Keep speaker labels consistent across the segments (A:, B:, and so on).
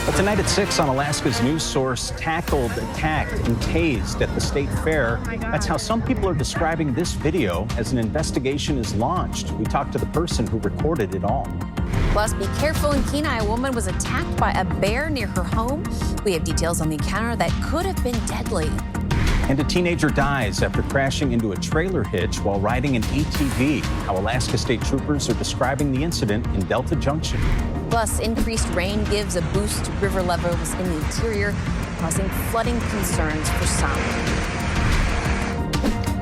A: But tonight at 6 on Alaska's news source, tackled, attacked, and tased at the state fair. That's how some people are describing this video as an investigation is launched. We talked to the person who recorded it all.
B: Plus, be careful in Kenai. A woman was attacked by a bear near her home. We have details on the encounter that could have been deadly.
A: And a teenager dies after crashing into a trailer hitch while riding an ATV. How Alaska State Troopers are describing the incident in Delta Junction.
B: Plus, increased rain gives a boost to river levels in the interior, causing flooding concerns for some.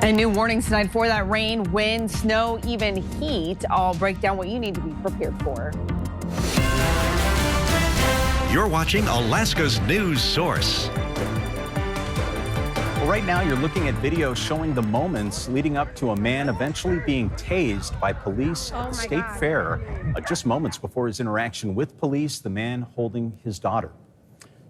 C: And new warnings tonight for that rain, wind, snow, even heat. I'll break down what you need to be prepared for.
D: You're watching Alaska's news source.
A: Well, right now you're looking at video showing the moments leading up to a man eventually being tased by police at the state fair. Just moments before his interaction with police, the man holding his daughter.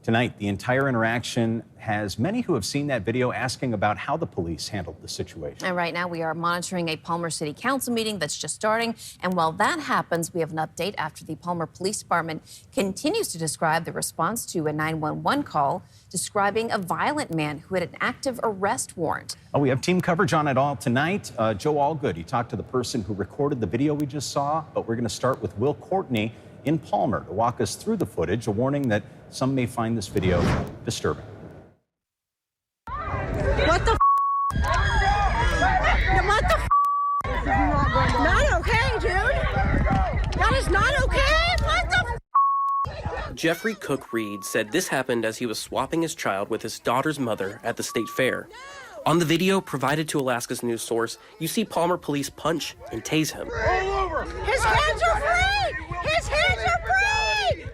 A: Tonight, the entire interaction has many who have seen that video asking about how the police handled the situation.
B: And right now we are monitoring a Palmer City Council meeting that's just starting. And while that happens, we have an update after the Palmer Police Department continues to describe the response to a 911 call describing a violent man who had an active arrest warrant.
A: Oh, we have team coverage on it all tonight. Joe Allgood, he talked to the person who recorded the video we just saw, but we're going to start with Will Courtney in Palmer to walk us through the footage, a warning that some may find this video disturbing.
E: What the What the Not okay, dude. That is not okay. What the
F: Jeffrey Cook Reed said this happened as he was swapping his child with his daughter's mother at the state fair. On the video provided to Alaska's news source, you see Palmer police punch and tase him.
E: His hands are free! His hands are free!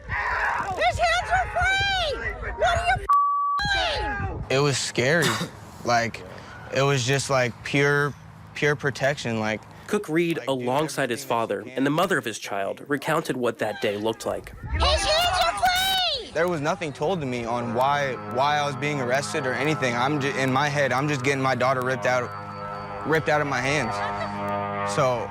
E: His hands are free! What are you doing?
G: It was scary. Like, it was just like pure protection. Like,
F: Cook Reed, alongside his father and the mother of his child, recounted what that day looked like.
E: His hands are free!
G: there was nothing told to me on why I was being arrested or anything. In my head, I'm just getting my daughter ripped out of my hands. So,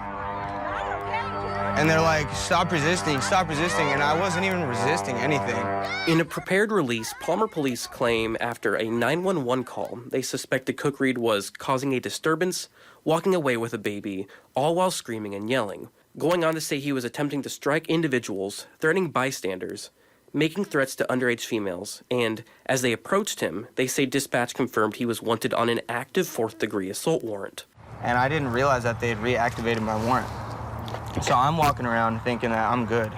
G: and they're like, stop resisting, and I wasn't even resisting anything.
F: In a prepared release, Palmer police claim after a 911 call, they suspected Cook Reed was causing a disturbance, walking away with a baby, all while screaming and yelling, going on to say he was attempting to strike individuals, threatening bystanders, making threats to underage females, and as they approached him, they say dispatch confirmed he was wanted on an active fourth-degree assault warrant.
G: And I didn't realize that they had reactivated my warrant. So I'm walking around thinking that I'm good,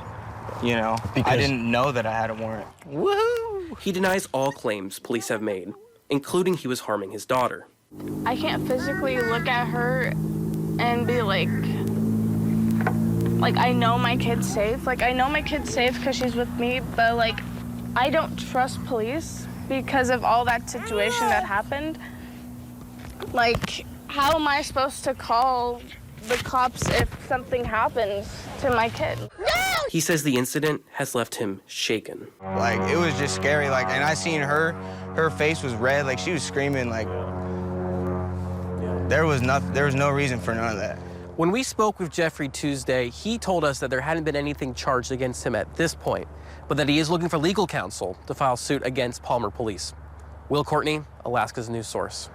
G: you know? Because I didn't know that I had a warrant.
F: Woohoo! He denies all claims police have made, including he was harming his daughter.
H: I can't physically look at her and be like, I know my kid's safe. I know my kid's safe because she's with me, but, I don't trust police because of all that situation that happened. How am I supposed to call the cops if something happens to my kid?
F: He says the incident has left him shaken.
G: It was just scary, and I seen her face was red, she was screaming, there was no reason for none of that.
F: When we spoke with Jeffrey Tuesday, he told us that there hadn't been anything charged against him at this point, but that he is looking for legal counsel to file suit against Palmer police. Will Courtney, Alaska's news source.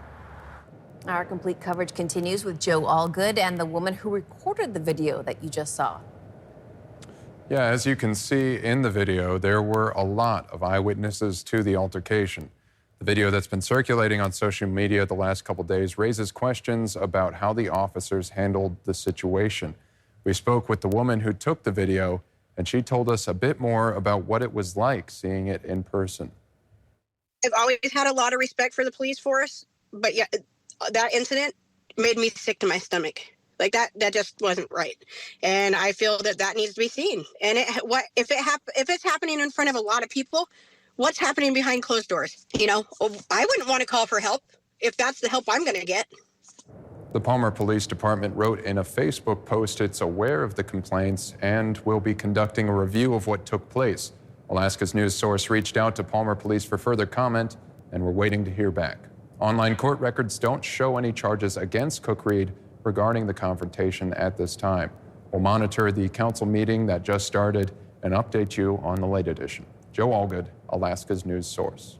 B: Our complete coverage continues with Joe Allgood and the woman who recorded the video that you just saw.
I: Yeah, as you can see in the video, there were a lot of eyewitnesses to the altercation. The video that's been circulating on social media the last couple days raises questions about how the officers handled the situation. We spoke with the woman who took the video, and she told us a bit more about what it was like seeing it in person.
J: I've always had a lot of respect for the police force, but yeah, that incident made me sick to my stomach. That just wasn't right. And I feel that needs to be seen. And if it's happening in front of a lot of people, what's happening behind closed doors? I wouldn't want to call for help if that's the help I'm going to get.
I: The Palmer Police Department wrote in a Facebook post it's aware of the complaints and will be conducting a review of what took place. Alaska's news source reached out to Palmer Police for further comment, and we're waiting to hear back. Online court records don't show any charges against Cook Reed regarding the confrontation at this time. We'll monitor the council meeting that just started and update you on the late edition. Joe Allgood, Alaska's news source.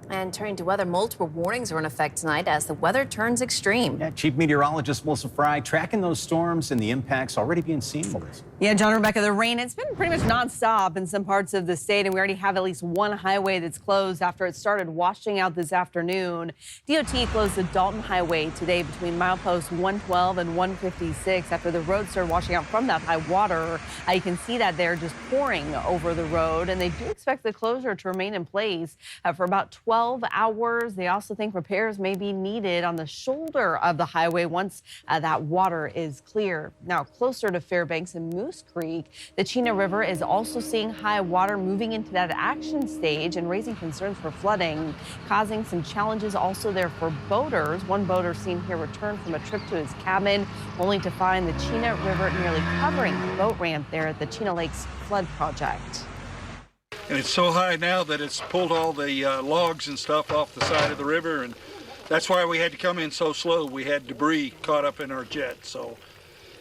B: And turning to weather, multiple warnings are in effect tonight as the weather turns extreme.
A: Yeah, Chief Meteorologist Melissa Fry tracking those storms and the impacts already being seen, Melissa.
C: Yeah, John, Rebecca, the rain, it's been pretty much nonstop in some parts of the state, and we already have at least one highway that's closed after it started washing out this afternoon. DOT closed the Dalton Highway today between mileposts 112 and 156 after the road started washing out from that high water. You can see that they're just pouring over the road, and they do expect the closure to remain in place for about 12 hours. They also think repairs may be needed on the shoulder of the highway once that water is clear. Now, closer to Fairbanks and Moose Creek, the Chena River is also seeing high water moving into that action stage and raising concerns for flooding, causing some challenges also there for boaters. One boater seen here returned from a trip to his cabin only to find the Chena River nearly covering the boat ramp there at the Chena Lakes Flood Project.
K: And it's so high now that it's pulled all the logs and stuff off the side of the river, and that's why we had to come in so slow. We had debris caught up in our jet, so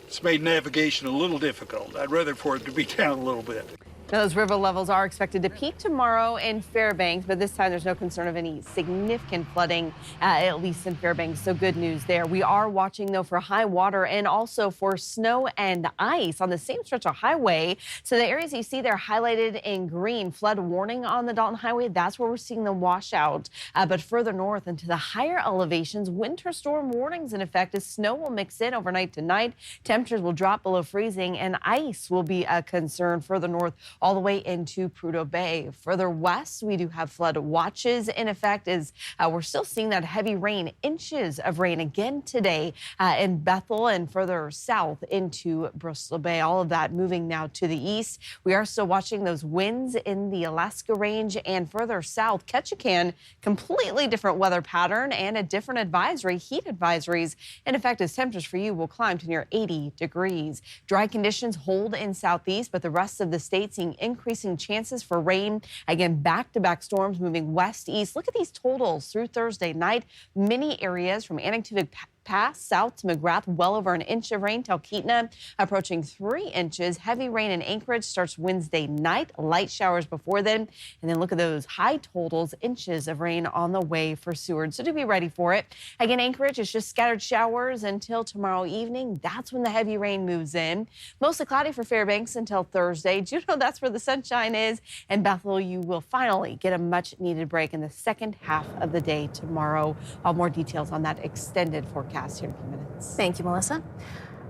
K: it's made navigation a little difficult. I'd rather for it to be down a little bit.
C: Now, those river levels are expected to peak tomorrow in Fairbanks, but this time there's no concern of any significant flooding, at least in Fairbanks. So good news there. We are watching, though, for high water and also for snow and ice on the same stretch of highway. So the areas you see there highlighted in green, flood warning on the Dalton Highway, that's where we're seeing the washout. But further north into the higher elevations, winter storm warnings in effect as snow will mix in overnight tonight. Temperatures will drop below freezing and ice will be a concern further north all the way into Prudhoe Bay. Further west, we do have flood watches in effect as we're still seeing that heavy rain, inches of rain again today in Bethel and further south into Bristol Bay. All of that moving now to the east. We are still watching those winds in the Alaska Range and further south. Ketchikan, completely different weather pattern and a different advisory, heat advisories in effect as temperatures for you will climb to near 80 degrees. Dry conditions hold in southeast, but the rest of the state seeing increasing chances for rain. Again, back-to-back storms moving west-east. Look at these totals through Thursday night. Many areas from Anaktuvuk Pass south to McGrath, well over an inch of rain. Talkeetna approaching 3 inches. Heavy rain in Anchorage starts Wednesday night. Light showers before then. And then look at those high totals, inches of rain on the way for Seward. So to be ready for it. Again, Anchorage is just scattered showers until tomorrow evening. That's when the heavy rain moves in. Mostly cloudy for Fairbanks until Thursday. Juneau, that's where the sunshine is. And Bethel, you will finally get a much needed break in the second half of the day tomorrow. More details on that extended forecast here in a few minutes.
B: Thank you, Melissa.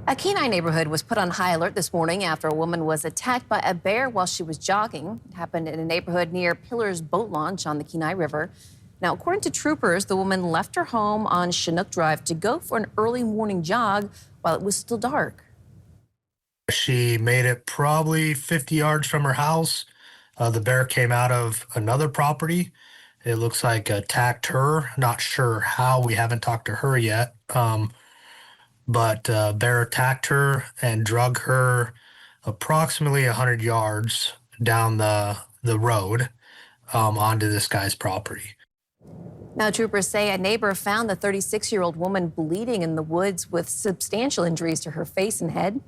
B: A Kenai neighborhood was put on high alert this morning after a woman was attacked by a bear while she was jogging. It happened in a neighborhood near Pillar's Boat Launch on the Kenai River. Now, according to troopers, the woman left her home on Chinook Drive to go for an early morning jog while it was still dark.
L: She made it probably 50 yards from her house. The bear came out of another property. It looks like attacked her. Not sure how. We haven't talked to her yet. But bear attacked her and drug her approximately 100 yards down the road onto this guy's property.
B: Now, troopers say a neighbor found the 36-year-old woman bleeding in the woods with substantial injuries to her face and head.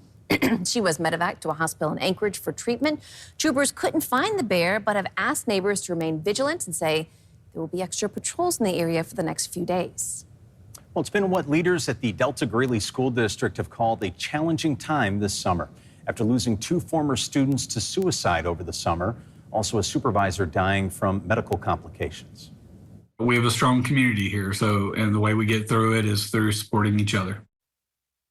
B: She was medevaced to a hospital in Anchorage for treatment. Troopers couldn't find the bear, but have asked neighbors to remain vigilant and say there will be extra patrols in the area for the next few days.
A: Well, it's been what leaders at the Delta Greeley School District have called a challenging time this summer. After losing 2 former students to suicide over the summer, also a supervisor dying from medical complications.
M: We have a strong community here, and the way we get through it is through supporting each other.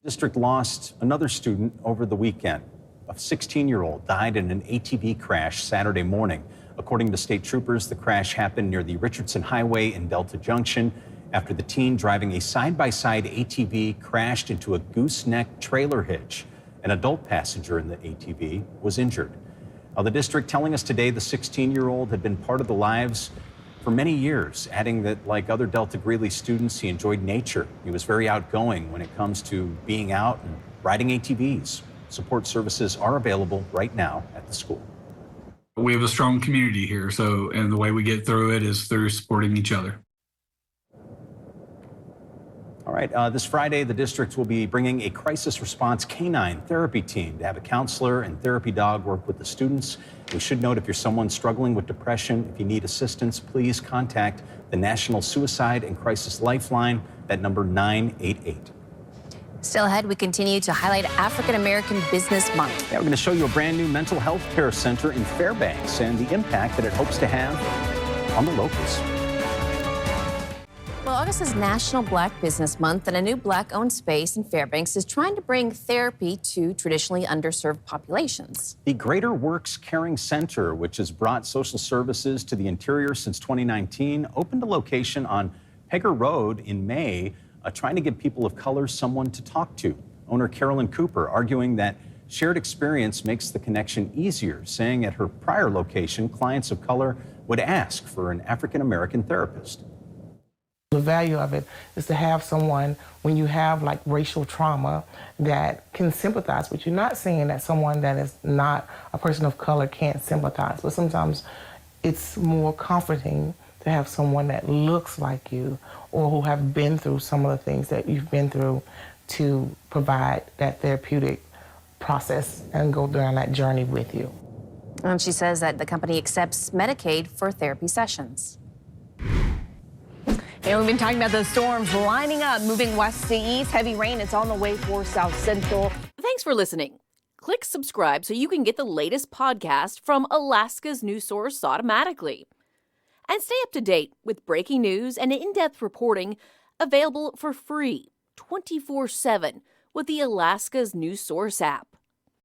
A: The district lost another student over the weekend. A 16-year-old died in an ATV crash Saturday morning. According to state troopers, the crash happened near the Richardson Highway in Delta Junction after the teen driving a side-by-side ATV crashed into a gooseneck trailer hitch. An adult passenger in the ATV was injured. The district telling us today the 16-year-old had been part of the lives for many years, adding that like other Delta Greeley students, he enjoyed nature. He was very outgoing when it comes to being out and riding ATVs. Support services are available right now at the school.
M: We have a strong community here, and the way we get through it is through supporting each other.
A: All All right, this Friday, the district will be bringing a crisis response canine therapy team to have a counselor and therapy dog work with the students. We should note, if you're someone struggling with depression, if you need assistance, please contact the National Suicide and Crisis Lifeline, that number 988.
B: Still ahead, we continue to highlight African American Business Month.
A: Yeah, we're going to show you a brand new mental health care center in Fairbanks and the impact that it hopes to have on the locals.
B: Well, August is National Black Business Month, and a new Black-owned space in Fairbanks is trying to bring therapy to traditionally underserved populations.
A: The Greater Works Caring Center, which has brought social services to the interior since 2019, opened a location on Pegger Road in May, trying to give people of color someone to talk to. Owner Carolyn Cooper arguing that shared experience makes the connection easier, saying at her prior location, clients of color would ask for an African-American therapist.
N: The value of it is to have someone, when you have like racial trauma, that can sympathize with you. Not saying that someone that is not a person of color can't sympathize, but sometimes it's more comforting to have someone that looks like you or who have been through some of the things that you've been through to provide that therapeutic process and go down that journey with you.
B: And she says that the company accepts Medicaid for therapy sessions.
C: And we've been talking about those storms lining up, moving west to east. Heavy rain, it's on the way for South Central.
O: Thanks for listening. Click subscribe so you can get the latest podcast from Alaska's news source automatically. And stay up to date with breaking news and in-depth reporting available for free 24/7 with the Alaska's news source app.